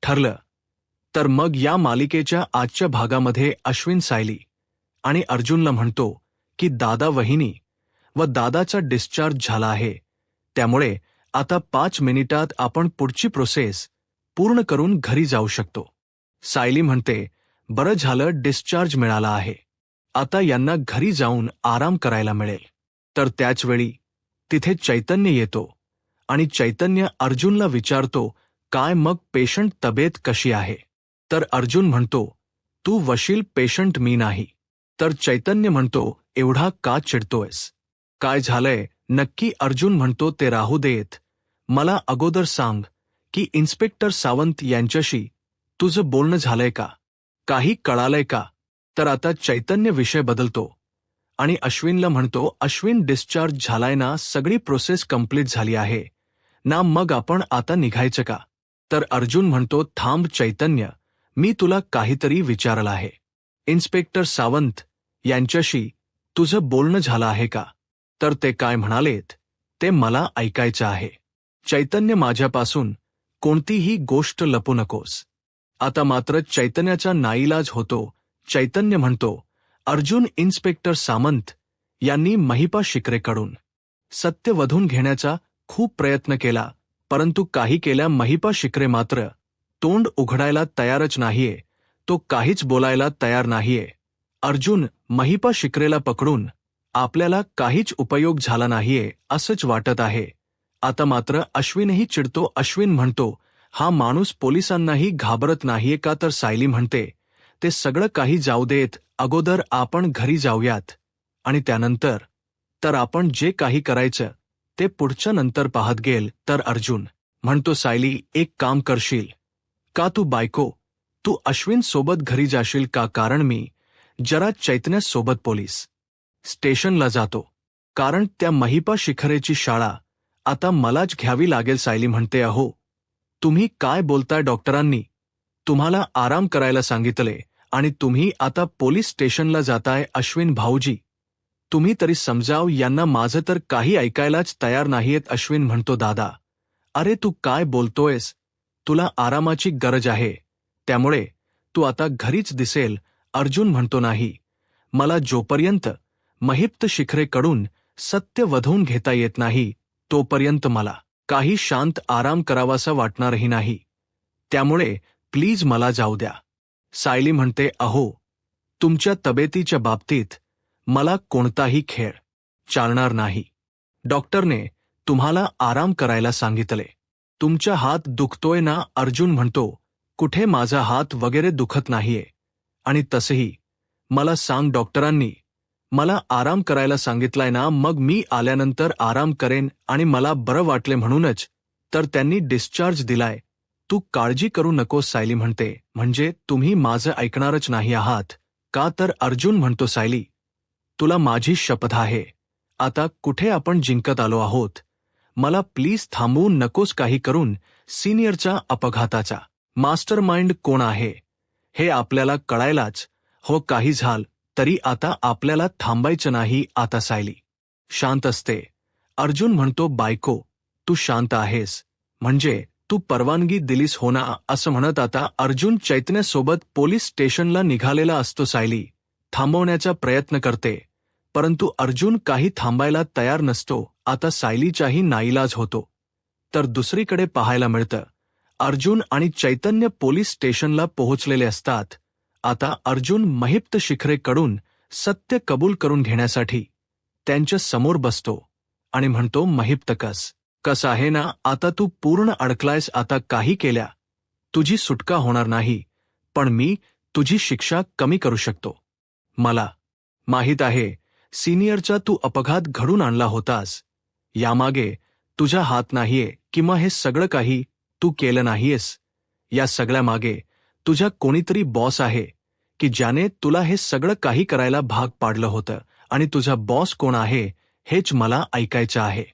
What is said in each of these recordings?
ठरलं. तर मग या मालिकेच्या आजच्या भागामध्ये अश्विन सायली आणि अर्जुनला म्हणतो की दादा वहिनी व दादाचा डिस्चार्ज झाला आहे, त्यामुळे आता 5 मिनिटात आपण पुढची प्रोसेस पूर्ण करून घरी जाऊ शकतो. सायली म्हणते, बरं झालं डिस्चार्ज मिळाला आहे, आता यांना घरी जाऊन आराम करायला मिळेल. तर त्याचवेळी तिथे चैतन्य येतो आणि चैतन्य अर्जुनला विचारतो, काय मग पेशंट तब्येत कशी आहे? तर अर्जुन म्हणतो, तू वशील पेशंट मी नाही. तर चैतन्य म्हणतो, एवढा का चिडतोयस? काय झालंय नक्की? अर्जुन म्हणतो, ते राहू देत, मला अगोदर सांग की इन्स्पेक्टर सावंत यांच्याशी तुझं बोलणं झालंय का? काही कळालंय का? तर आता चैतन्य विषय बदलतो आणि अश्विनला म्हणतो, अश्विन डिस्चार्ज झालाय ना, सगळी प्रोसेस कंप्लीट झाली आहे ना, मग आपण आता निघायचं का? तर अर्जुन म्हणतो, थांब चैतन्य, मी तुला काहीतरी विचारलं आहे. इन्स्पेक्टर सावंत यांच्याशी तुझं बोलणं झालं आहे का? तर ते काय म्हणालेत ते मला ऐकायचं आहे. चैतन्य, माझ्यापासून कोणतीही गोष्ट लपू नकोस. आता मात्र चैतन्याचा नाईलाज होतो. चैतन्य म्हणतो, अर्जुन, इन्स्पेक्टर सावंत यांनी महिपा शिकरेकडून सत्य वधून घेण्याचा खूप प्रयत्न केला, परंतु काही केल्या महिपा शिकरे मात्र तोंड उघडायला तयारच नाहीये, तो काहीच बोलायला तयार नाहीये. अर्जुन, महिपा शिकरेला पकडून आपल्याला काहीच उपयोग झाला नाहीये असंच वाटत आहे. आता मात्र अश्विनही चिडतो. अश्विन म्हणतो, हा माणूस पोलिसांनाही घाबरत नाहीये का? तर सायली म्हणते, ते सगळं काही जाऊ देत, अगोदर आपण घरी जाऊयात आणि त्यानंतर तर आपण जे काही करायचं ते पुढच्या नंतर पाहत गेल. तर अर्जुन म्हणतो, सायली, एक काम करशील का? तू बायको, तू अश्विन सोबत घरी जाशील का? कारण मी जरा चैतन्यासोबत पोलीस स्टेशनला जातो, कारण त्या महिपा शिखरेची शाळा आता मलाच घ्यावी लागेल. सायली म्हणते, अहो तुम्ही काय बोलताय? डॉक्टरांनी तुम्हाला आराम करायला सांगितले आणि तुम्ही आता पोलीस स्टेशनला जाताय. अश्विन भाऊजी, तुम्ही तरी समजाव यांना, माझं तर काही ऐकायलाच तयार नाहीयेत. अश्विन म्हणतो, दादा, अरे तू काय बोलतोयस? तुला आरामाची गरज आहे, त्यामुळे तू आता घरीच दिसेल. अर्जुन म्हणतो, नाही, मला जोपर्यंत महिप्त शिखरेकडून सत्य वधवून घेता येत नाही तोपर्यंत मला काही शांत आराम करावासा वाटणारही नाही, त्यामुळे प्लीज मला जाऊ द्या. सायली म्हणते, अहो तुमच्या तब्येतीच्या बाबतीत मला कोणताही खेळ चालणार नाही. डॉक्टरने तुम्हाला आराम करायला सांगितले. तुमचा हात दुखतोय ना? अर्जुन म्हणतो, कुठे, माझा हात वगैरे दुखत नाहीये, आणि तसंही मला सांग, डॉक्टरांनी मला आराम करायला सांगितलाय ना, मग मी आल्यानंतर आराम करेन आणि मला बरं वाटले म्हणूनच तर त्यांनी डिस्चार्ज दिलाय. तू काळजी करू नकोस. सायली म्हणते, म्हणजे तुम्ही माझं ऐकणारच नाही आहात का? तर अर्जुन म्हणतो, सायली, तुला माझी शपथ आहे, आता कुठे आपण जिंकत आलो आहोत. मला प्लीज थांबवू नकोस. काही करून सिनियरचा अपघाताचा मास्टरमाइंड कोण आहे हे आपल्याला कळायलाच हो. काही झाल तरी आता आपल्याला थांबायचं नाही. आता सायली शांत असते. अर्जुन म्हणतो, बायको तू शांत आहेस म्हणजे तू परवानगी दिलीस हो ना? असं म्हणत आता अर्जुन चैतन्यासोबत पोलीस स्टेशनला निघालेला असतो. सायली थांबवण्याचा प्रयत्न करते, परंतु अर्जुन काही थांबायला तयार नसतो. आता सायलीचाही नाईलाज होतो. तर दुसरीकडे पाहायला मिळतं, अर्जुन आणि चैतन्य पोलीस स्टेशनला पोहोचलेले असतात. आता अर्जुन महिप्त शिखरेकडून सत्य कबूल करून घेण्यासाठी त्यांच्या समोर बसतो आणि म्हणतो, महिप्त कस आहे ना? आता तू पूर्ण अडकलायस. आता काही केल्या तुझी सुटका होणार नाही, पण मी तुझी शिक्षा कमी करू शकतो. मला माहीत आहे सिनियरचा तू अपघात घडून आणला होतास, यामागे तुझा हात नाहीये किंवा हे सगळं काही तू केलं नाहीयेस. या सगळ्यामागे तुझा कोणीतरी बॉस आहे की ज्याने तुला हे सगळं काही करायला भाग पाडलं होतं, आणि तुझा बॉस कोण आहे हेच मला ऐकायचं आहे.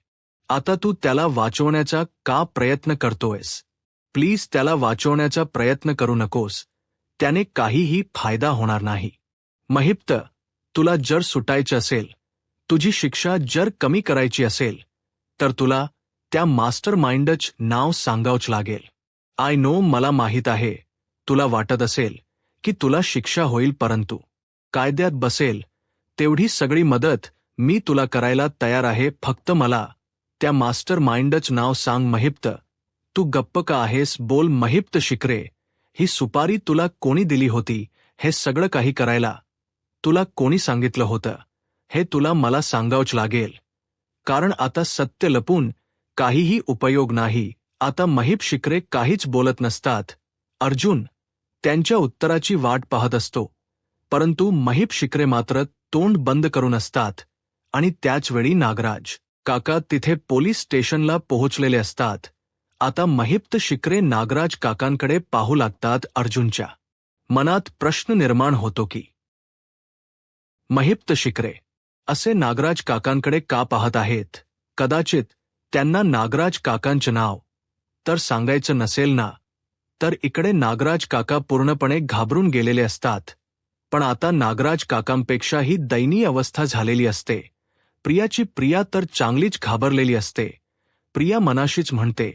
आता तू त्याला वाचवण्याचा का प्रयत्न करतोयस? प्लीज त्याला वाचवण्याचा प्रयत्न करू नकोस, त्याने काहीही फायदा होणार नाही. महिप्त, तुला जर सुटायचं असेल, तुझी शिक्षा जर कमी करायची असेल, तर तुला त्या मास्टर माइंडच नाव सांगावंच लागेल. आय नो, मला माहीत आहे, तुला वाटत असेल की तुला शिक्षा होईल, परंतु कायद्यात बसेल तेवढी सगळी मदत मी तुला करायला तयार आहे. फक्त मला त्या मास्टर माइंडच नाव सांग. महिप्त, तू गप्प का आहेस? बोल. महिप्त शिकरे, ही सुपारी तुला कोणी दिली होती? हे सगळं काही करायला तुला कोणी सांगितलं होतं? हे तुला मला सांगावंच लागेल, कारण आता सत्य लपून काहीही उपयोग नाही. आता महिप शिकरे काहीच बोलत नसतात. अर्जुन त्यांच्या उत्तराची वाट पाहत असतो, परंतु महिप शिकरे मात्र तोंड बंद करून असतात. आणि त्याचवेळी नागराज काका तिथे पोलीस स्टेशनला पोहोचलेले असतात. आता महिप्त शिकरे नागराज काकांकडे पाहू लागतात. अर्जुनच्या मनात प्रश्न निर्माण होतो की महिप्त शिकरे असे नागराज काकांकडे का पाहत आहेत? कदाचित त्यांना नागराज काकांचे नाव तर सांगायचं नसेल ना? तर इकडे नागराज काका पूर्णपणे घाबरून गेलेले असतात. पण आता नागराज काकांपेक्षाही दयनीय अवस्था झालेली असते. प्रिया तर चांगलीच घाबरलेली असते. प्रिया मनाशीच म्हणते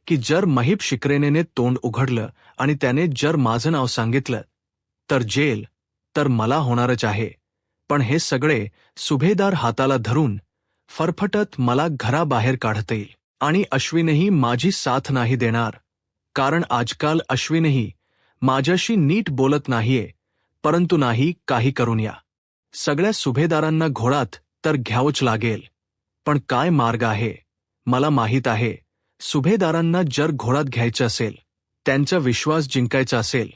की जर महिप शिकरेने तोंड उघडलं आणि त्याने जर माझं नाव सांगितलं तर जेल तर मला होणारच आहे. पण हे सगळे सुभेदार हाताला धरून फरफटत मला घराबाहेर काढतील. आणि अश्विनही माझी साथ नाही देणार, कारण आजकाल अश्विनही माझ्याशी नीट बोलत नाहीये. परंतु नाही काही करून या सगळ्या सुभेदारांना घोळात तर घ्यावंच लागेल. पण काय मार्ग आहे? मला माहीत आहे, सुभेदारांना जर घोळात घ्यायचं असेल, त्यांचा विश्वास जिंकायचा असेल,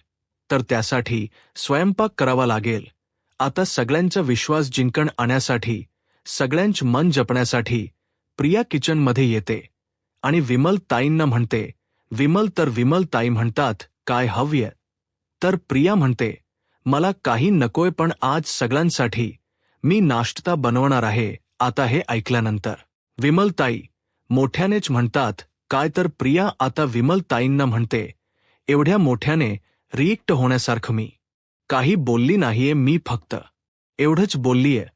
तर त्यासाठी स्वयंपाक करावा लागेल. आता सगळ्यांचा विश्वास जिंकण आणण्यासाठी, सगळ्यांचं मन जपण्यासाठी प्रिया किचनमध्ये येते आणि विमल ताईंना म्हणते. विमल ताई म्हणतात, काय हवंय? तर प्रिया म्हणते, मला काही नकोय, पण आज सगळ्यांसाठी मी नाश्ता बनवणार आहे. आता हे ऐकल्यानंतर विमल ताई मोठ्यानेच म्हणतात, काय? तर प्रिया आता विमल ताईंना म्हणते, एवढ्या मोठ्याने रिएक्ट होण्यासारखं मी काही बोलली नाहीये. मी फक्त एवढंच बोललीये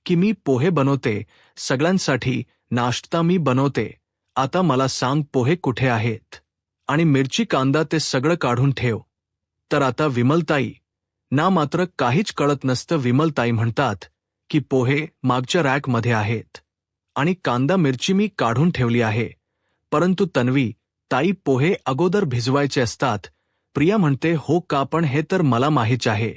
की मी पोहे बनवते, सगळ्यांसाठी नाश्ता मी बनवते. आता मला सांग, पोहे कुठे आहेत? आणि मिरची कांदा ते सगळं काढून ठेव. तर आता विमलताई ना मात्र काहीच कळत नसतं. विमलताई म्हणतात की पोहे मागच्या रॅकमध्ये आहेत आणि कांदा मिरची मी काढून ठेवली आहे. परंतु तन्वी ताई, पोहे अगोदर भिजवायचे असतात. प्रिया म्हणते, हो का? पण हे तर मला माहीत आहे.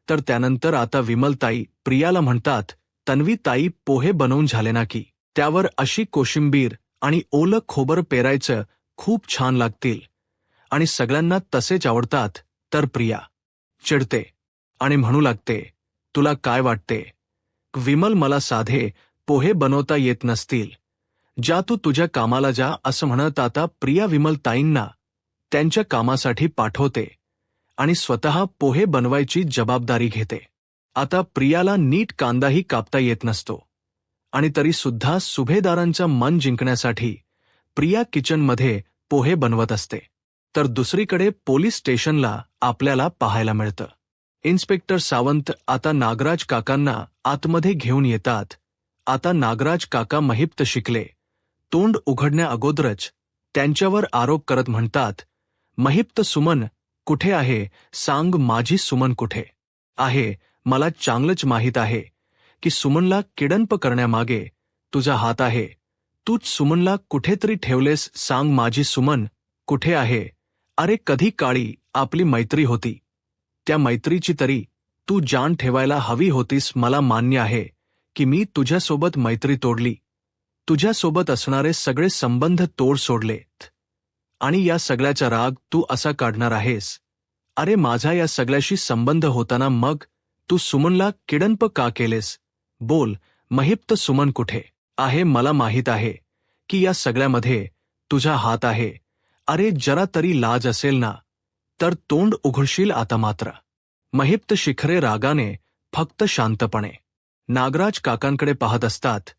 तर त्यानंतर आता विमलताई प्रियाला म्हणतात, तन्वी ताई, पोहे बनवून झाले ना की त्यावर अशी कोशिंबीर आणि ओलं खोबरं पेरायचं, खूप छान लागतील आणि सगळ्यांना तसेच आवडतात. तर प्रिया चिडते आणि म्हणू लागते, तुला काय वाटते विमल, मला साधे पोहे बनवता येत नसतील? जा तू तुझ्या कामाला जा, असं म्हणत आता प्रिया विमलताईंना त्यांच्या कामासाठी पाठवते आणि स्वतः पोहे बनवायची जबाबदारी घेते. आता प्रियाला नीट कांदाही कापता येत नसतो आणि तरी सुद्धा सुभेदारांचं मन जिंकण्यासाठी प्रिया किचनमध्ये पोहे बनवत असते. तर दुसरीकडे पोलीस स्टेशनला आपल्याला पाहायला मिळतं. इन्स्पेक्टर सावंत आता नागराज काकांना आतमध्ये घेऊन येतात. आता नागराज काका महिप्त शिकले तोंड उघडण्या अगोदरच त्यांच्यावर आरोप करत म्हणतात, महिप्त, सुमन कुठे आहे? सांग, माझी सुमन कुठे आहे? मला चांगलंच माहीत आहे की सुमनला किडनप करण्यामागे तुझा हात आहे. तूच सुमनला कुठेतरी ठेवलेस. सांग, माझी सुमन कुठे आहे? अरे, कधी काळी आपली मैत्री होती, त्या मैत्रीची तरी तू जाण ठेवायला हवी होतीस. मला मान्य आहे की मी तुझ्यासोबत मैत्री तोडली, तुझ्यासोबत असणारे सगळे संबंध तोड सोडलेत आणि या सगळ्याचा राग तू असा काढणार आहेस. अरे, माझा या सगळ्याशी संबंध होताना मग तू सुमनला किडनप का केलेस? बोल महिप्त, सुमन कुठे आहे? मला माहीत आहे की या सगळ्यामध्ये तुझा हात आहे. अरे, जरा तरी लाज असेल ना, तर तोंड उघडशील आता मात्र. महिप्त शिखरे रागाने फक्त शांतपणे नागराज काकांकडे पाहत असतात.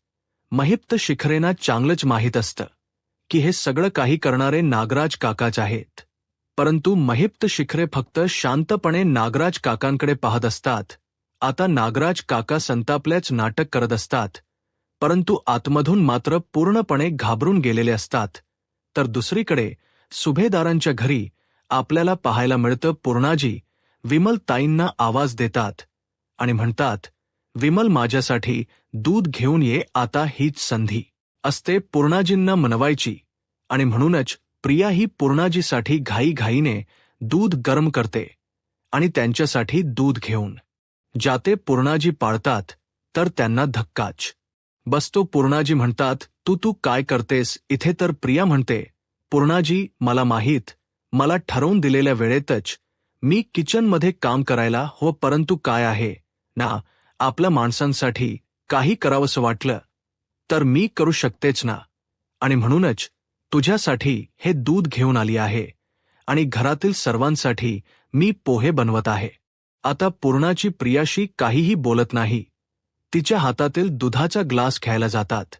महिप्त शिखरेंना चांगलंच माहीत असतं की हे सगळं काही करणारे नागराज काकाच आहेत. परंतु महिप्त शिखरे फक्त शांतपणे नागराज काकांकडे पाहत असतात. आता नागराज काका संतापल्याच नाटक करत असतात, परंतु आतमधून मात्र पूर्णपणे घाबरून गेलेले असतात. तर दुसरीकडे सुभेदारांच्या घरी आपल्याला पाहायला मिळतं पूर्णाजी विमल ताईंना आवाज देतात आणि म्हणतात, विमल माझ्यासाठी दूध घेऊन ये, आता हीच संधी असते पूर्णाजींना मनवायची. आणि म्हणूनच प्रिया ही पूर्णाजीसाठी घाईघाईने दूध गरम करते आणि त्यांच्यासाठी दूध घेऊन जाते. पूर्णाजी पाळतात तर त्यांना धक्काच बसतो. पूर्णाजी म्हणतात, तू काय करतेस इथे? तर प्रिया म्हणते, पूर्णाजी मला माहीत, मला ठरवून दिलेल्या वेळेतच मी किचनमध्ये काम करायला हो, परंतु काय आहे ना, आपल्या माणसांसाठी काही करावंसं वाटलं तर मी करू शकतेच ना, आणि म्हणूनच तुझ्यासाठी हे दूध घेऊन आली आहे आणि घरातील सर्वांसाठी मी पोहे बनवत आहे. आता पूर्णाची प्रियाशी काहीही बोलत नाही. तिच्या हातातील दुधाचा ग्लास घ्यायला जातात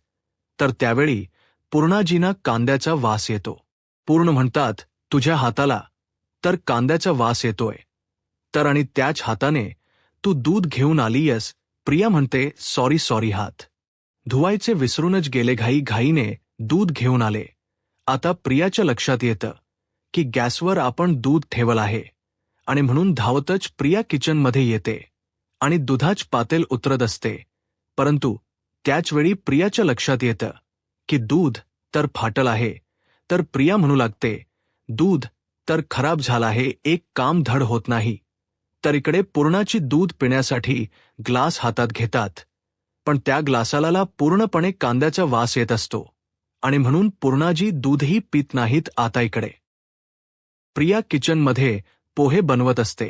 तर त्यावेळी पूर्णाजींना कांद्याचा वास येतो. पूर्ण म्हणतात, तुझ्या हाताला तर कांद्याचा वास येतोय तर, आणि त्याच हाताने तू दूध घेऊन आलीयस. प्रिया म्हणते, सॉरी, हात धुवायचे विसरूनच गेले, घाईघाईने दूध घेऊन आले. आता प्रियाच्या लक्षात येतं की गॅसवर आपण दूध ठेवलं आहे आणि म्हणून धावतच प्रिया किचनमध्ये येते आणि दुधाच पातेल उतरत असते. परंतु त्याचवेळी प्रियाच्या लक्षात येतं की दूध तर फाटल आहे. तर प्रिया म्हणू लागते, दूध तर खराब झालं आहे, एक काम धड होत नाही. तर इकडे पूर्णाची दूध पिण्यासाठी ग्लास हातात घेतात, पण त्या ग्लासाला पूर्णपणे कांद्याचा वास येत असतो आणि म्हणून पूर्णाजी दूधही पित नाहीत. आता इकडे प्रिया किचनमध्ये पोहे बनवत असते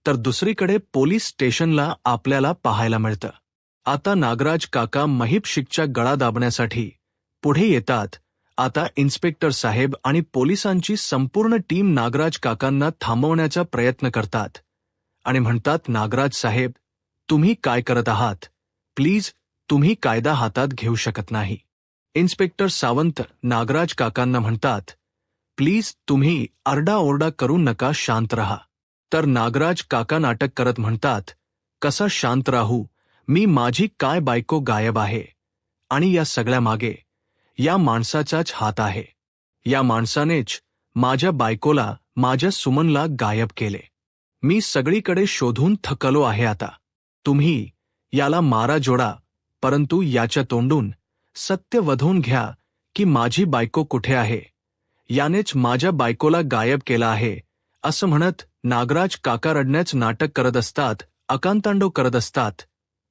तर दुसरीकडे पोलीस स्टेशनला आपल्याला पाहायला मिळतं. आता नागराज काका महीप शिकचा गळा दाबण्यासाठी पुढे येतात. आता इन्स्पेक्टर साहेब आणि पोलिसांची संपूर्ण टीम नागराज काकांना थांबवण्याचा प्रयत्न करतात आणि म्हणतात, नागराज साहेब, तुम्ही काय करत आहात? प्लीज, तुम्ही कायदा हातात घेऊ शकत नाही. इन्स्पेक्टर सावंत नागराज काकांना म्हणतात, प्लीज तुम्ही आरडाओरडा करू नका, शांत रहा. तर नागराज काका नाटक करत म्हणतात, कसा शांत राहू मी? माझी काय बायको गायब आहे आणि या सगळ्या मागे या माणसाचाच हात आहे. या माणसानेच माझ्या बायकोला, माझ्या सुमनला गायब केले. मी सगळीकडे शोधून थकलो आहे. आता तुम्ही याला मारा जोडा, परंतु याच्या तोंडून सत्य वधवून घ्या की माझी बायको कुठे आहे. यानेच माझ्या बायकोला गायब केला आहे. असं म्हणत नागराज काका रडण्याचं नाटक करत असतात, आकांतांडव करत असतात.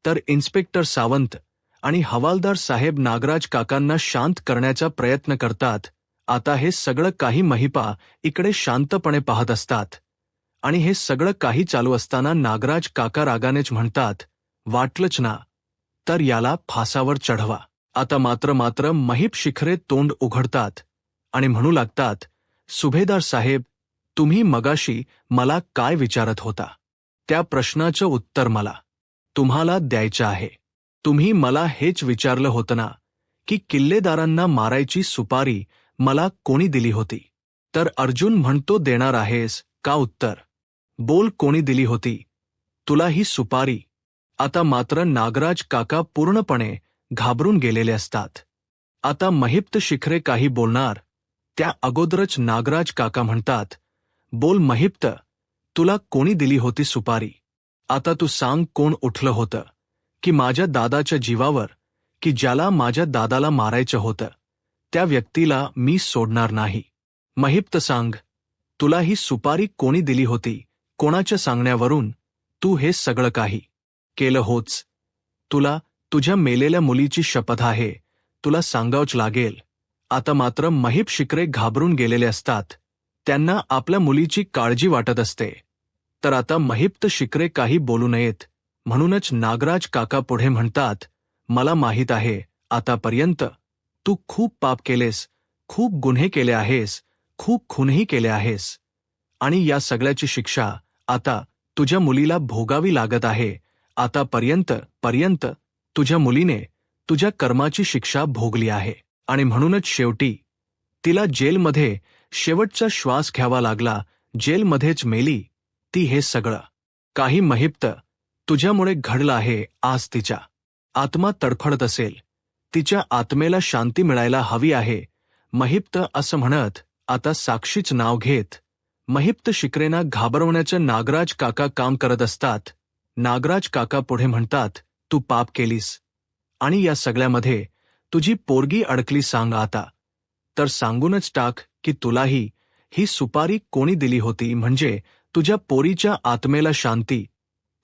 तर इन्स्पेक्टर सावंत आणि हवालदार साहेब नागराज काकांना शांत करण्याचा प्रयत्न करतात. आता हे सगळं काही महिपा इकडे शांतपणे पाहत असतात आणि हे सगळं काही चालू असताना नागराज काका रागानेच म्हणतात, वाटलंच ना तर याला फासावर चढवा. आता मात्र महीप शिखरे तोंड उघडतात आणि म्हणू लागतात, सुभेदार साहेब, तुम्ही मगाशी मला काय विचारत होता त्या प्रश्नाचं उत्तर मला तुम्हाला द्यायचं आहे. तुम्ही मला हेच विचारलं होतं ना की किल्लेदारांना मारायची सुपारी मला कोणी दिली होती? तर अर्जुन म्हणतो, देणार आहेस का उत्तर? बोल, कोणी दिली होती तुला ही सुपारी? आता मात्र नागराज काका पूर्णपणे घाबरून गेलेले असतात. आता महिप्त शिखरे काही बोलणार त्या अगोदरच नागराज काका म्हणतात, बोल महिप्त, तुला कोणी दिली होती सुपारी? आता तू सांग, कोण उठलं होतं की माझ्या दादाच्या जीवावर, की ज्याला माझ्या दादाला मारायचं होतं त्या व्यक्तीला मी सोडणार नाही. महिप्त सांग, तुला ही सुपारी कोणी दिली होती? कोणाच्या सांगण्यावरून तू हे सगळं काही केलं होच? तुला तुझ्या मेलेल्या मुलीची शपथ आहे, तुला सांगावंच लागेल. आता मात्र महीप शिखरे घाबरून गेलेले असतात. त्यांना आपल्या मुलीची काळजी वाटत असते. तर आता महिप्त शिखरे काही बोलू नयेत, म्हणूनच नागराज काका पुढे म्हणतात, मला माहीत आहे आतापर्यंत तू खूप पाप केलेस, खूप गुन्हे केले आहेस, खूप खूनही केले आहेस आणि या सगळ्याची शिक्षा आता तुझ्या मुलीला भोगावी लागत आहे. आतापर्यंत तुझ्या मुलीने तुझ्या कर्माची शिक्षा भोगली आहे आणि म्हणूनच शेवटी तिला जेलमध्ये शेवटचा श्वास घ्यावा लागला, जेलमध्येच मेली ती. हे सगळं काही महिप्त तुझ्यामुळे घडलं आहे. आज तिचा आत्मा तडफडत असेल, तिच्या आत्मेला शांती मिळायला हवी आहे. महिप्त असं म्हणत आता साक्षीच नाव घेत महिप्त शिकरेंना घाबरवण्याचं नागराज काका काम करत असतात. नागराज काका पुढे म्हणतात, तू पाप केलीस आणि या सगळ्यामध्ये तुझी पोरगी अडकली. सांग आता तर सांगूनच टाक की तुलाही ही सुपारी कोणी दिली होती, म्हणजे तुझ्या पोरीच्या आत्मेला शांती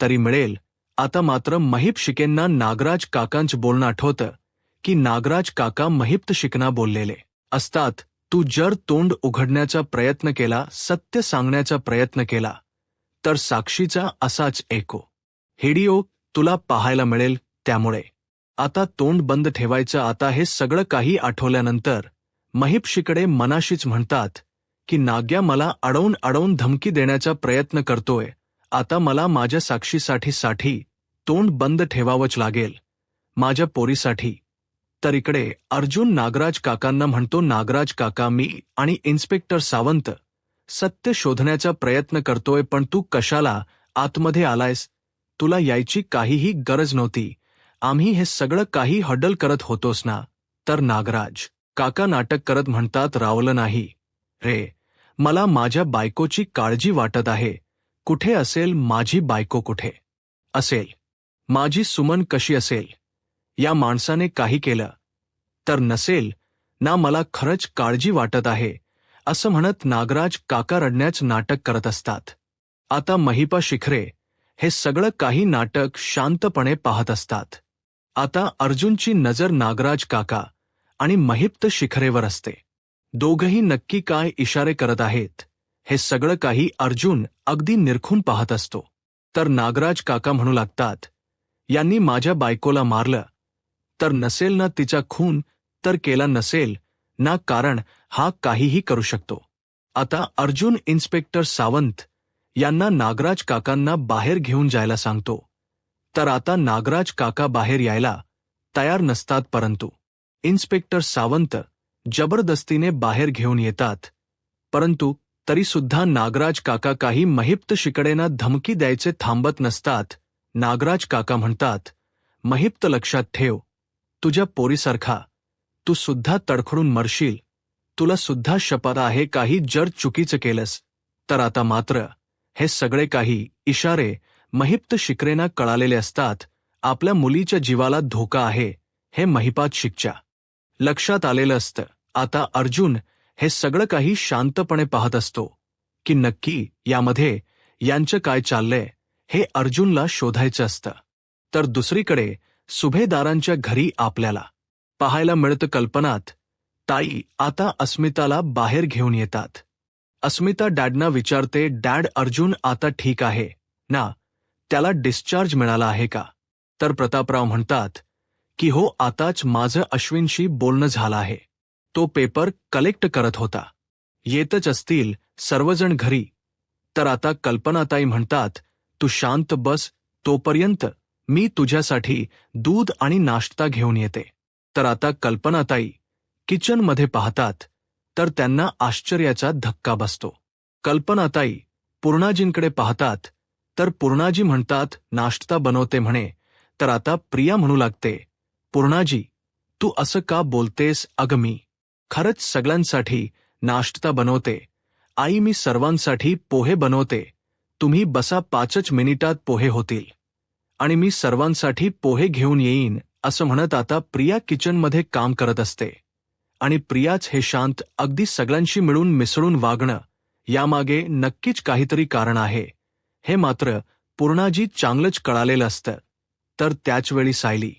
तरी मिळेल. आता मात्र महिप शिकेंना नागराज काकांच बोलणं आठवतं की नागराज काका महिप्त शिकना बोललेले असतात, तू जर तोंड उघडण्याचा प्रयत्न केला, सत्य सांगण्याचा प्रयत्न केला, तर साक्षीचा असाच एको व्हिडिओ तुला पाहायला मिळेल. त्यामुळे आता तोंड बंद ठेवायचं. आता हे सगळं काही आठवल्यानंतर महिप शिकडे मनाशीच म्हणतात की नाग्या मला अडवून अडवून धमकी देण्याचा प्रयत्न करतोय. आता मला माझ्या साक्षीसाठी तोंड बंद ठेवावंच लागेल, माझ्या पोरीसाठी. तर इकडे अर्जुन नागराज काकांना म्हणतो, नागराज काका, मी आणि इन्स्पेक्टर सावंत सत्य शोधण्याचा प्रयत्न करतोय, पण तू कशाला आतमध्ये आलायस? तुला यायची काहीही गरज नव्हती. आम्ही हे सगळं काही हडल करत होतोस ना. तर नागराज काका नाटक करत म्हणतात, रावलं नाही रे, मला माझ्या बायकोची काळजी वाटत आहे. कुठे असेल माझी बायको? कुठे असेल माझी सुमन? कशी असेल? या माणसाने काही केलं तर नसेल ना? मला खरंच काळजी वाटत आहे, असं म्हणत नागराज काका रडण्याचं नाटक करत असतात. आता महिपा शिखरे हे सगळं काही नाटक शांतपणे पाहत असतात. आता अर्जुनची नजर नागराज काका आणि महिप्त शिखरेवर असते. दोघंही नक्की काय इशारे करत आहेत हे सगळं काही अर्जुन अगदी निरखून पाहत असतो. तर नागराज काका म्हणू लागतात, यांनी माझ्या बायकोला मारलं तर नसेल ना? तिचा खून तर केला नसेल ना? कारण हा काहीही करू शकतो. आता अर्जुन इन्स्पेक्टर सावंत यांना नागराज काकांना बाहेर घेऊन जायला सांगतो. तर आता नागराज काका बाहेर यायला तयार नसतात, परंतु इन्स्पेक्टर सावंत जबरदस्तीने बाहेर घेऊन येतात. परंतु तरीसुद्धा नागराज काका काही महिप्त शिकडेंना धमकी द्यायचे थांबत नसतात. नागराज काका म्हणतात, महिप्त, लक्षात ठेव, तुझ्या पोरीसारखा तू सुद्धा तडखडून मरशील. तुला सुद्धा शपथ आहे, काही जर चुकीचं केलंस तर. आता मात्र हे सगळे काही इशारे महिप्त शिकरेंना कळालेले असतात. आपल्या मुलीच्या जीवाला धोका आहे हे महिपात शिकच्या लक्षात आलेलं असतं. आता अर्जुन हे सगळं काही शांतपणे पाहत असतो की नक्की यामध्ये यांचं काय चाललंय हे अर्जुनला शोधायचं असतं. तर दुसरीकडे सुभेदारांच्या घरी आपल्याला पाहायला मिळतं कल्पनात ताई आता अस्मिताला बाहेर घेऊन येतात. अस्मिता डॅडना विचारते, डॅड, अर्जुन आता ठीक आहे ना? त्याला डिस्चार्ज मिळाला आहे का? तर प्रतापराव म्हणतात की हो, आताच माझं अश्विनशी बोलणं झालं आहे. तो पेपर कलेक्ट करत होता. येतच असतील सर्वजण घरी. तर आता कल्पनाताई म्हणतात, तू शांत बस, तोपर्यंत मी तुझ्यासाठी दूध आणि नाश्ता घेऊन येते. तर आता कल्पनाताई किचनमध्ये पाहतात तर त्यांना आश्चर्याचा धक्का बसतो. कल्पनाताई पूर्णाजींकडे पाहतात तर पूर्णाजी म्हणतात, नाश्ता बनवते म्हणे. तर आता प्रिया म्हणू लागते, पूर्णाजी, तू असं का बोलतेस? अगं, मी खरंच सगळ्यांसाठी नाश्ता बनवते आई. मी सर्वांसाठी पोहे बनवते. तुम्ही बसा, 5च मिनिटात पोहे होतील आणि मी सर्वांसाठी पोहे घेऊन येईन, असं म्हणत आता प्रिया किचनमध्ये काम करत असते. आणि प्रियाच हे शांत, अगदी सगळ्यांशी मिळून मिसळून वागणं, यामागे नक्कीच काहीतरी कारण आहे हे मात्र पूर्णाजी चांगलंच कळालेलं असतं. तर त्याचवेळी सायली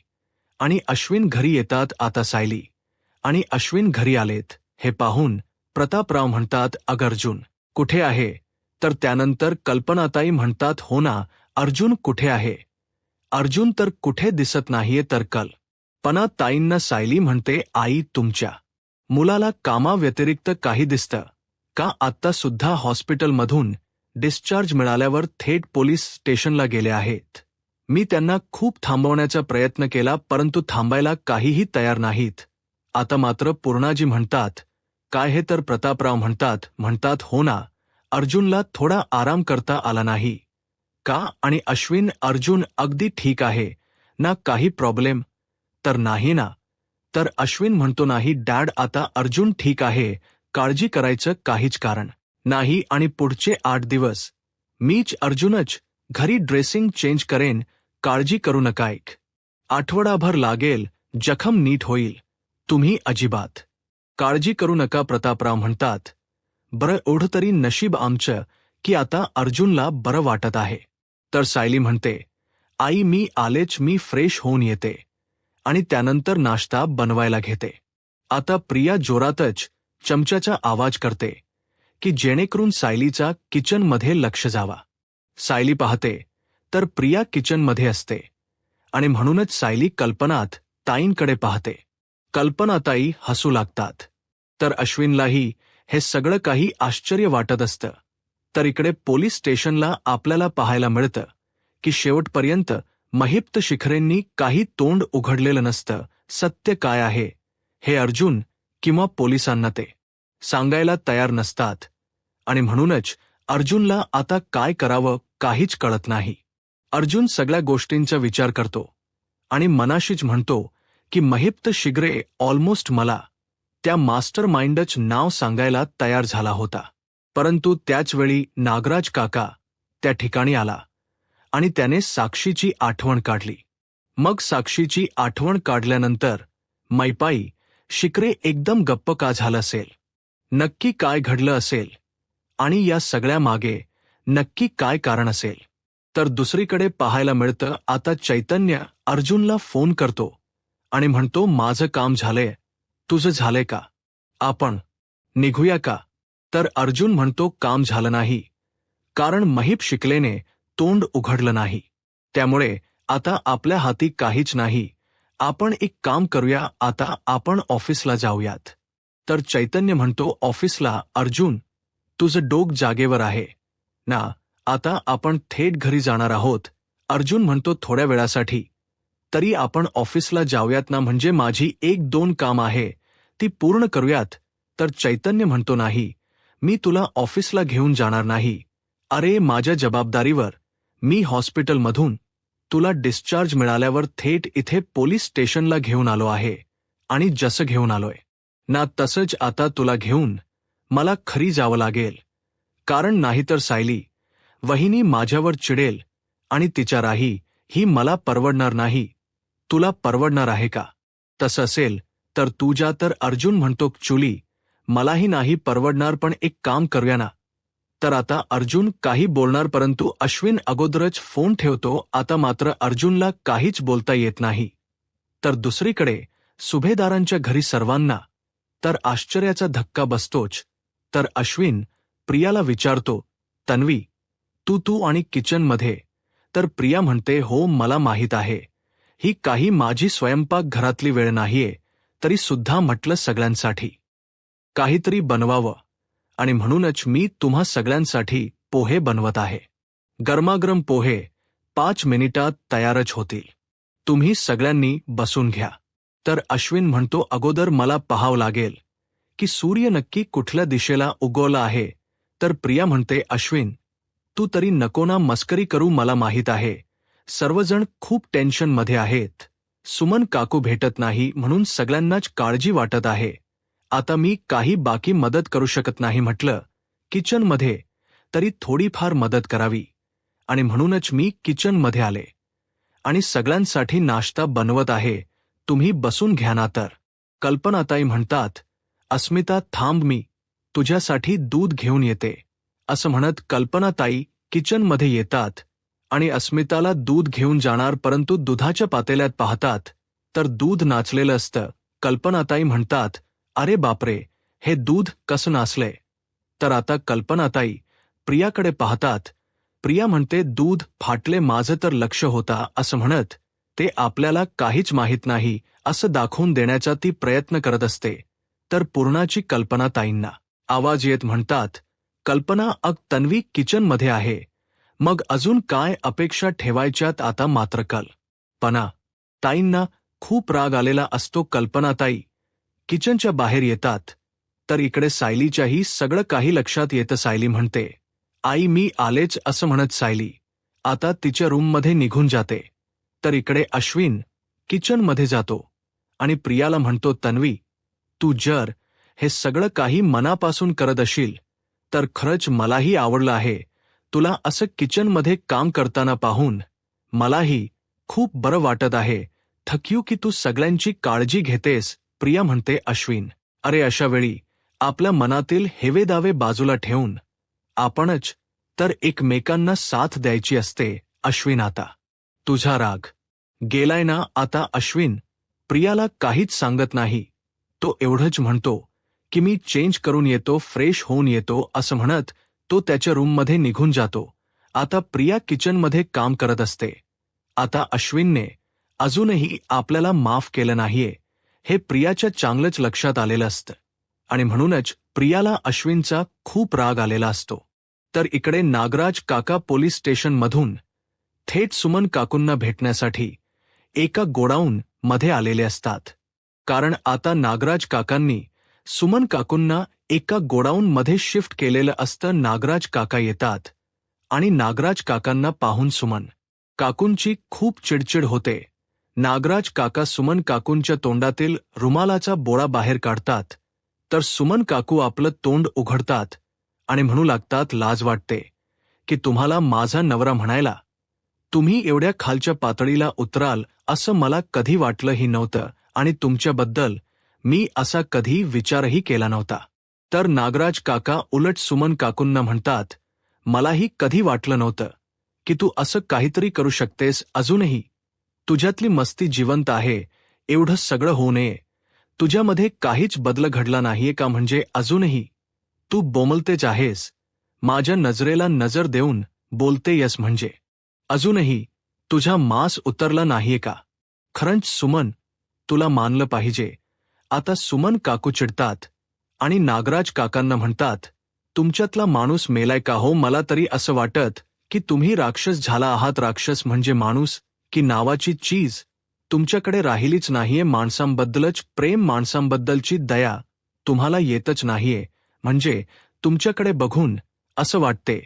आणि अश्विन घरी येतात. आता सायली आणि अश्विन घरी आलेत हे पाहून प्रतापराव म्हणतात, अगं अर्जुन कुठे आहे? तर त्यानंतर कल्पनाताई म्हणतात, हो ना, अर्जुन कुठे आहे? अर्जुन तर कुठे दिसत नाहीये. तर कल्पनाताईंना सायली म्हणते, आई, तुमच्या मुलाला कामाव्यतिरिक्त काही दिसतं का? आत्ता सुद्धा हॉस्पिटलमधून डिस्चार्ज मिळाल्यावर थेट पोलीस स्टेशनला गेले आहेत. मी त्यांना खूप थांबवण्याचा प्रयत्न केला, परंतु थांबायला काहीही तयार नाहीत. आता मात्र पूर्णाजी म्हणतात, काय हे? तर प्रतापराव म्हणतात हो ना, अर्जुनला थोडा आराम करता आला नाही का? आणि अश्विन, अर्जुन अगदी ठीक आहे ना? काही प्रॉब्लेम तर नाही ना? तर अश्विन म्हणतो, नाही डॅड, आता अर्जुन ठीक आहे, काळजी करायचं काहीच कारण नाही आणि पुढचे 8 दिवस मीच अर्जुनच घरी ड्रेसिंग चेंज करेन, काळजी करू नका. एक आठवडाभर लागेल, जखम नीट होईल. तुम्ही अजिबात काळजी करू नका. प्रतापराव म्हणतात, बरं एवढं तरी नशीब आमचं की आता अर्जुनला बरं वाटत आहे. तर सायली म्हणते, आई मी आलेच, मी फ्रेश होऊन येते आणि त्यानंतर नाश्ता बनवायला घेते. आता प्रिया जोरातच चमच्याचा आवाज करते की जेणेकरून सायलीचा किचनमध्ये लक्ष जावा. सायली पाहते तर प्रिया किचनमध्ये असते आणि म्हणूनच सायली कल्पनात ताईंकडे पाहते. कल्पनाताई हसू लागतात. तर अश्विनलाही हे सगळं काही आश्चर्य वाटत असतं. तर इकडे पोलीस स्टेशनला आपल्याला पाहायला मिळतं की शेवटपर्यंत महिप्त शिखरेंनी काही तोंड उघडलेलं नसतं. सत्य काय आहे हे अर्जुन किंवा पोलिसांना ते सांगायला तयार नसतात आणि म्हणूनच अर्जुनला आता काय करावं काहीच कळत नाही. अर्जुन सगळ्या गोष्टींचा विचार करतो आणि मनाशीच म्हणतो की महिप्त शिखरे ऑलमोस्ट मला त्या मास्टर माइंडच नाव सांगायला तयार झाला होता. परंतु त्याचवेळी नागराज काका त्या ठिकाणी आला आणि त्याने साक्षीची आठवण काढली. मग साक्षीची आठवण काढल्यानंतर मैपाई शिखरे एकदम गप्प का झालं असेल, नक्की काय घडलं असेल आणि या सगळ्या मागे नक्की काय कारण असेल. तर दुसरीकडे पाहायला मिळतं आता चैतन्य अर्जुनला फोन करतो आणि म्हणतो, माझं काम झालंय, तुझं झालंय का, आपण निघूया का. तर अर्जुन म्हणतो, काम झालं नाही, कारण महिप शिकलेने तोंड उघडलं नाही, त्यामुळे आता आपल्या हाती काहीच नाही. आपण एक काम करूया, आता आपण ऑफिसला जाऊयात. तर चैतन्य म्हणतो, ऑफिसला? अर्जुन, तुझं डोक जागेवर आहे ना, आता आपण थेट घरी जाणार आहोत. अर्जुन म्हणतो, थोड्या वेळासाठी तरी आपण ऑफिसला जाऊयात ना, म्हणजे माझी 1-2 काम आहे ती पूर्ण करूयात. तर चैतन्य म्हणतो, नाही, मी तुला ऑफिसला घेऊन जाणार नाही. अरे माझ्या जबाबदारीवर, मी हॉस्पिटलमधून तुला डिस्चार्ज मिळाल्यावर थेट इथे पोलीस स्टेशनला घेऊन आलो आहे आणि जसं घेऊन आलोय ना तसंच आता तुला घेऊन मला खरी जावं लागेल, कारण नाहीतर सायली वहिनी माझ्यावर चिडेल आणि तिच्या राही ही मला परवडणार नाही. तुला परवडणार आहे का? तसं असेल तर तू जा. तर अर्जुन म्हणतो, चुली मलाही नाही परवडणार, पण एक काम करूया ना. तर आता अर्जुन काही बोलणार, परंतु अश्विन अगोदरच फोन ठेवतो. आता मात्र अर्जुनला काहीच बोलता येत नाही. तर दुसरीकडे सुभेदारांच्या घरी सर्वांना तर आश्चर्याचा धक्का बसतोच. तर अश्विन प्रियाला विचारतो, तन्वी तू आणि किचनमध्ये? तर प्रिया म्हणते, हो मला माहीत आहे, ही काही माझी स्वयंपाक घरातली वेळ नाहीये, तरी सुद्धा म्हटलं सगळ्यांसाठी काहीतरी बनवावं आणि म्हणूनच मी तुम्हा सगळ्यांसाठी पोहे बनवत आहे. गरमागरम पोहे 5 मिनिटात तयारच होतील. तुम्ही सगळ्यांनी बसून घ्या. तर अश्विन म्हणतो, अगोदर मला पाहावं लागेल की सूर्य नक्की कुठल्या दिशेला उगवला आहे. तर प्रिया म्हणते, अश्विन तू तरी नको ना मस्करी करू, मला माहीत आहे सर्वजण खूप टेन्शनमध्ये आहेत. सुमन काकू भेटत नाही म्हणून सगळ्यांनाच काळजी वाटत आहे. आता मी काही बाकी मदत करू शकत नाही, म्हटलं किचनमध्ये तरी थोडीफार मदत करावी आणि म्हणूनच मी किचनमध्ये आले आणि सगळ्यांसाठी नाश्ता बनवत आहे. तुम्ही बसून घ्या ना. तर कल्पनाताई म्हणतात, अस्मिता थांब, मी तुझ्यासाठी दूध घेऊन येते. असं म्हणत कल्पनाताई किचनमध्ये येतात आणि अस्मिताला दूध घेऊन जाणार, परंतु दुधाच्या पातेल्यात पाहतात तर दूध नाचलेलं असतं. कल्पनाताई म्हणतात, अरे बापरे, हे दूध कसं नाचलंय. तर आता कल्पनाताई प्रियाकडे पाहतात. प्रिया म्हणते, दूध फाटले, माझं तर लक्ष होता. असं म्हणत ते आपल्याला काहीच माहीत नाही असं दाखवून देण्याचा ती प्रयत्न करत असते. तर पूर्णाची कल्पनाताईंना आवाज येत म्हणतात, कल्पना तन्वी किचनमध्ये आहे, मग अजून काय अपेक्षा ठेवायच्यात. आता मात्र कल्पना ताईंना खूप राग आलेला असतो. कल्पनाताई किचनच्या बाहेर येतात. तर इकडे सायलीच्याही सगळं काही लक्षात येतं. सायली म्हणते, आई मी आलेच. असं म्हणत सायली आता तिच्या रूममध्ये निघून जाते. तर इकडे अश्विन किचनमध्ये जातो आणि प्रियाला म्हणतो, तन्वी तू जर हे सगळं काही मनापासून करत असशील तर खरंच मलाही आवडलं आहे तुला असं किचनमध्ये काम करताना पाहून. मलाही खूप बरं वाटत आहे. थँक्यू की तू सगळ्यांची काळजी घेतेस, प्रिया म्हणते अश्विन. अरे अशा वेळी आपल्या मनातील हेवेदावे बाजूला ठेवून आपणच तर एकमेकांना साथ द्यायची असते. अश्विन आता तुझा राग गेलाय ना. आता अश्विन प्रियाला काहीच सांगत नाही. तो एवढंच म्हणतो की मी चेंज करून येतो, फ्रेश होऊन येतो असं म्हणत तो त्याच्या रूममध्ये निघून जातो. आता प्रिया किचनमध्ये काम करत असते. आता अश्विनने अजूनही आपल्याला माफ केलं नाहीये हे प्रियाच्या चांगलंच लक्षात आलेलं असतं आणि म्हणूनच प्रियाला अश्विनचा खूप राग आलेला असतो. तर इकडे नागराज काका पोलीस स्टेशनमधून थेट सुमन काकूंना भेटण्यासाठी एका गोडाऊन मध्ये आलेले असतात. कारण आता नागराज काकांनी सुमन काकूंना एका गोडाऊन मध्ये शिफ्ट केलेलं असतं. नागराज काका येतात आणि नागराज काकांना पाहून सुमन काकूंची खूप चिडचिड होते. नागराज काका सुमन काकूंच्या तोंडातील रुमालाचा बोळा बाहेर काढतात तर सुमन काकू आपलं तोंड उघडतात आणि म्हणू लागतात, लाज वाटते की तुम्हाला माझा नवरा म्हणायला. तुम्ही एवढ्या खालच्या पातळीला उतराल असं मला कधी वाटलंही नव्हतं आणि तुमच्याबद्दल मी असा कधी विचारही केला नव्हता. तर नागराज काका उलट सुमन काकूंना म्हणतात, मलाही कधी वाटलं नव्हतं की तू असं काहीतरी करू शकतेस. अजूनही तुझ्यातली मस्ती जिवंत आहे. एवढं सगळं होऊ नये तुझ्यामध्ये काहीच बदल घडला नाहीये का? म्हणजे अजूनही तू बोमलतेच आहेस. माझ्या नजरेला नजर देऊन बोलतेयस म्हणजे अजूनही तुझा मांस उतरला नाहीये का? खरंच सुमन तुला मानलं पाहिजे. आता सुमन काकू चिडतात आणि नागराज काकांना म्हणतात, तुमच्यातला माणूस मेलाय का हो? मला तरी असं वाटत की तुम्ही राक्षस झाला आहात. राक्षस म्हणजे माणूस की नावाची चीज तुमच्याकडे राहिलीच नाहीये. माणसांबद्दलच प्रेम, माणसांबद्दलची दया तुम्हाला येतच नाहीये. म्हणजे तुमच्याकडे बघून असं वाटते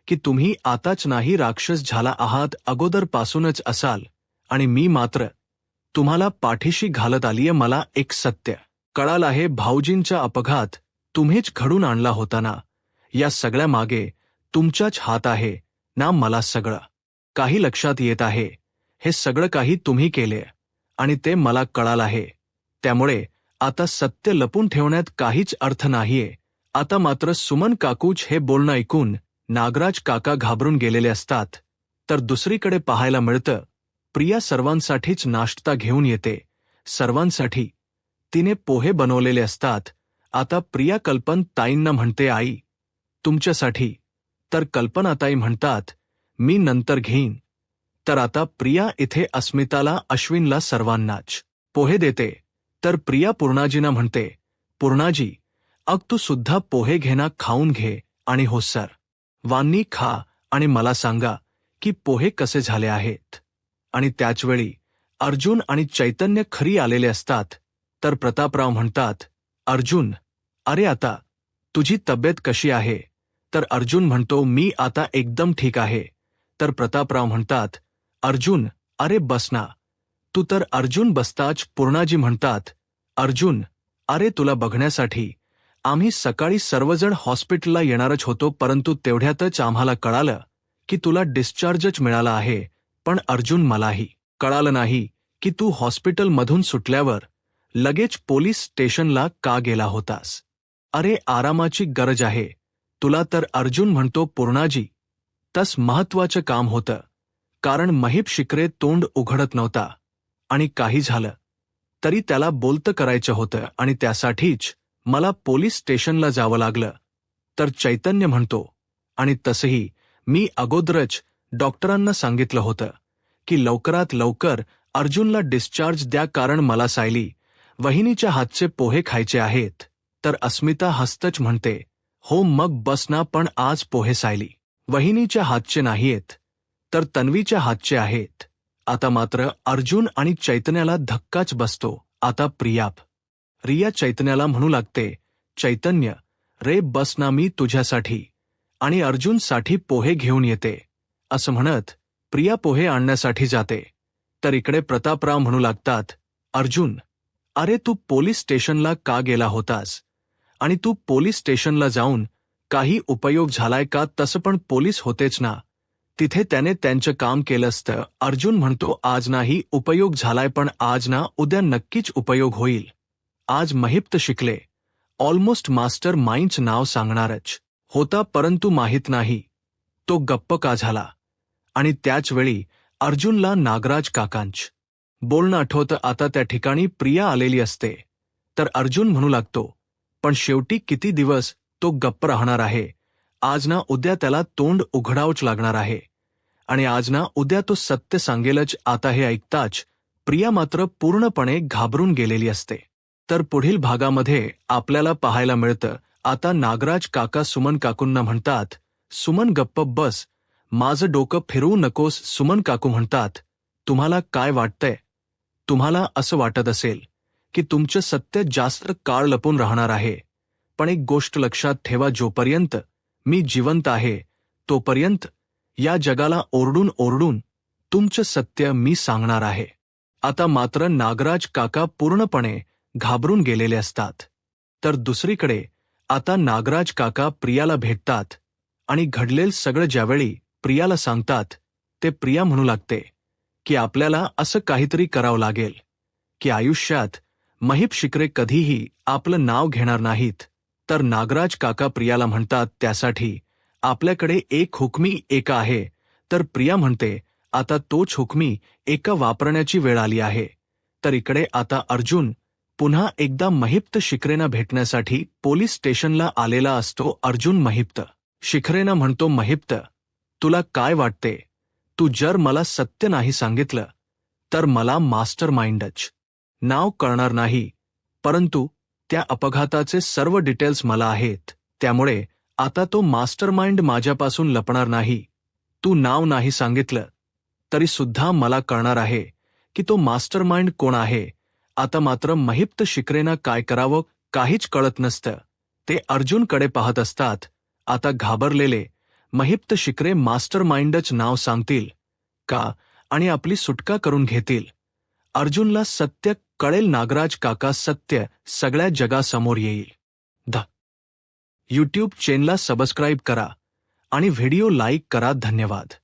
की तुम्ही आताच नाही राक्षस झाला आहात, अगोदरपासूनच असाल आणि मी मात्र तुम्हाला पाठीशी घालत आलीये. मला एक सत्य कळालं आहे, भाऊजींचा अपघात तुम्हीच घडून आणला होता ना. या सगळ्या मागे तुमचाच हात आहे ना. मला सगळं काही लक्षात येत आहे. हे सगळं काही तुम्ही केले आणि ते मला कळालं आहे. त्यामुळे आता सत्य लपून ठेवण्यात काहीच अर्थ नाहीये. आता मात्र सुमन काकूच हे बोलणं ऐकून नागराज काका घाबरून गेलेले असतात. तर दुसरीकडे पाहायला मिळतं, प्रिया सर्वांसाठीच नाश्ता घेऊन येते. सर्वांसाठी तिने पोहे बनवलेले असतात. आता प्रिया कल्पन ताईंना म्हणते, आई तुमच्यासाठी. तर कल्पनाताई म्हणतात, मी नंतर घेईन. तर आता प्रिया इथे अस्मिताला, अश्विनला, सर्वांनाच पोहे देते. तर प्रिया पूर्णाजींना म्हणते, पूर्णाजी अग तू सुद्धा पोहे घे ना, खाऊन घे. आणि हो सर वांनी खा आणि मला सांगा की पोहे कसे झाले आहेत. आणि त्याचवेळी अर्जुन आणि चैतन्य खरी आलेले असतात. तर प्रतापराव म्हणतात, अर्जुन अरे आता तुझी तब्येत कशी आहे? तर अर्जुन म्हणतो, मी आता एकदम ठीक आहे. तर प्रतापराव म्हणतात, अर्जुन अरे बस ना तू. तर अर्जुन बसताच पूर्णाजी म्हणतात, अर्जुन अरे तुला बघण्यासाठी आम्ही सकाळी सर्वजण हॉस्पिटलला येणारच होतो, परंतु तेवढ्यातच आम्हाला कळालं की तुला डिस्चार्जच मिळाला आहे. पण अर्जुन मलाही कळालं नाही की तू हॉस्पिटलमधून सुटल्यावर लगेच पोलीस स्टेशनला का गेला होतास. अरे आरामाची गरज आहे तुला. तर अर्जुन म्हणतो, पूर्णाजी तस महत्वाचं काम होतं. कारण महेश शिकरे तोंड उघडत नव्हता आणि काही झालं तरी त्याला बोलतं करायचं होतं आणि त्यासाठीच मला पोलीस स्टेशनला जावं लागलं. तर चैतन्य म्हणतो, आणि तसंही मी अगोदरच डॉक्टरांना सांगितलं होतं की लवकरात लवकर अर्जुनला डिस्चार्ज द्या, कारण मला सायली वहिनीच्या हातचे पोहे खायचे आहेत. तर अस्मिता हसतच म्हणते, हो मग बस ना, पण आज पोहे सायली वहिनीच्या हातचे नाहीयेत तर तन्वीच्या हातचे आहेत. आता मात्र अर्जुन आणि चैतन्याला धक्काच बसतो. आता रिया चैतन्याला म्हणू लागते, चैतन्य रे बस ना, मी तुझ्यासाठी आणि अर्जुनसाठी पोहे घेऊन येते. असं म्हणत प्रिया पोहे आणण्यासाठी जाते. तर इकडे प्रतापराव म्हणू लागतात, अर्जुन अरे तू पोलीस स्टेशनला का गेला होतास आणि तू पोलीस स्टेशनला जाऊन काही उपयोग झालाय का? तसं पण पोलीस होतेच ना, तिथे त्याने त्यांचं काम केलं असतं. अर्जुन म्हणतो आज नाही उपयोग झालाय, पण आज ना उद्या नक्कीच उपयोग होईल. आज महिप्त शिकले. ऑलमोस्ट मास्टर माइंडचं नाव सांगणारच होता, परंतु माहीत नाही तो गप्प का झाला. आणि त्याच वेळी अर्जुनला नागराज काकांच बोलणं आठवतं. आता त्या ठिकाणी प्रिया आलेली असते. तर अर्जुन म्हणू लागतो, पण शेवटी किती दिवस तो गप्प राहणार आहे. आज ना उद्या त्याला तोंड उघडावंच लागणार आहे. आणि आज ना उद्या तो सत्य सांगेलच. आता हे ऐकताच प्रिया मात्र पूर्णपणे घाबरून गेलेली असते. तर पुढील भागामध्ये आपल्याला पाहायला मिळतं, आता नागराज काका सुमन काकूंना म्हणतात, सुमन गप्प बस, माझं डोकं फिरवू नकोस. सुमन काकू म्हणतात, तुम्हाला काय वाटतंय? तुम्हाला असं वाटत असेल की तुमचं सत्य जास्त काळ लपून राहणार आहे, पण एक गोष्ट लक्षात ठेवा, जोपर्यंत मी जिवंत आहे तोपर्यंत या जगाला ओरडून ओरडून तुमचं सत्य मी सांगणार आहे. आता मात्र नागराज काका पूर्णपणे घाबरून गेलेले असतात. तर दुसरीकडे आता नागराज काका प्रियाला भेटतात आणि घडलेलं सगळं ज्यावेळी प्रियाला सांगतात, ते प्रिया म्हणू लागते की आपल्याला असं काहीतरी करावं लागेल की आयुष्यात महिप शिकरे कधीही आपलं नाव घेणार नाहीत. तर नागराज काका प्रियाला म्हणतात, त्यासाठी आपल्याकडे एक हुकमी एका आहे. तर प्रिया म्हणते, आता तोच हुकमी एका वापरण्याची वेळ आली आहे. तर इकडे आता अर्जुन पुन्हा एकदा महिप्त शिखरेंना भेटण्यासाठी पोलीस स्टेशनला आलेला असतो. अर्जुन महिप्त शिखरेंना म्हणतो, महिप्त तुला काय वाटते? तू जर मला सत्य नाही सांगितलं तर मला मास्टर माइंडच नाव कळणार नाही, परंतु त्या अपघाताचे सर्व डिटेल्स मला आहेत. त्यामुळे आता तो मास्टर माइंड माझ्यापासून लपणार नाही. तू नाव नाही सांगितलं तरी सुद्धा मला कळणार आहे की तो मास्टर माइंड कोण आहे. आता मात्र महिप्त शिखरेंना काय करावं काहीच कळत नसतं. ते अर्जुनकडे पाहत असतात. आता घाबरलेले महिप्त शिखरे मास्टर माइंडच नाव सांगतील का आणि आपली सुटका करून घेतील. अर्जुनला सत्य कळेल. नागराज काका सत्य सगळ्या जगासमोर येईल. यूट्यूब चॅनलला सबस्क्राईब करा आणि व्हिडिओ लाईक करा. धन्यवाद.